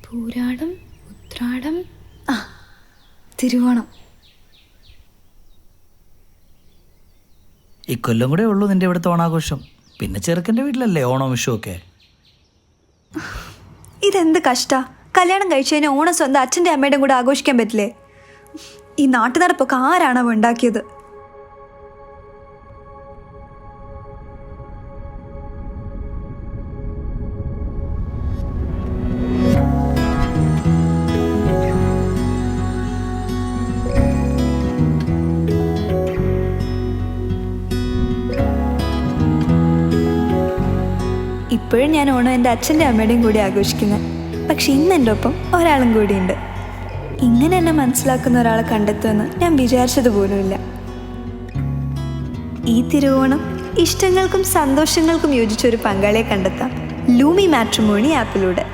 പൂരാടം, ഉത്രാടം, തിരുവോണം. ഇക്കൊല്ലം കൂടെ ഉള്ളൂ നിന്റെ ഇവിടുത്തെ ഓണാഘോഷം. പിന്നെ ചെറുക്കൻ്റെ വീട്ടിലല്ലേ ഓണം വിഷു ഒക്കെ. ഇതെന്ത് കഷ്ടാ. കല്യാണം കഴിച്ചതിന് ഓണം സ്വന്തം അച്ഛൻ്റെ അമ്മയുടെയും കൂടെ ആഘോഷിക്കാൻ പറ്റില്ലേ? ഈ നാട്ടു നടപ്പൊക്കെ ആരാണോ ഉണ്ടാക്കിയത്? ഇപ്പോഴും ഞാൻ ഓണം എൻ്റെ അച്ഛൻ്റെ അമ്മയുടെയും കൂടി ആഘോഷിക്കുന്നത്. പക്ഷെ ഇന്ന് എൻ്റെ ഒപ്പം ഒരാളും കൂടിയുണ്ട്. ഇങ്ങനെ എന്നെ മനസ്സിലാക്കുന്ന ഒരാളെ കണ്ടെത്തുമെന്ന് ഞാൻ വിചാരിച്ചത് പോലുമില്ല. ഈ തിരുവോണം ഇഷ്ടങ്ങൾക്കും സന്തോഷങ്ങൾക്കും യോജിച്ചൊരു പങ്കാളിയെ കണ്ടെത്താം ലൂമി മാട്രിമോണി ആപ്പിലൂടെ.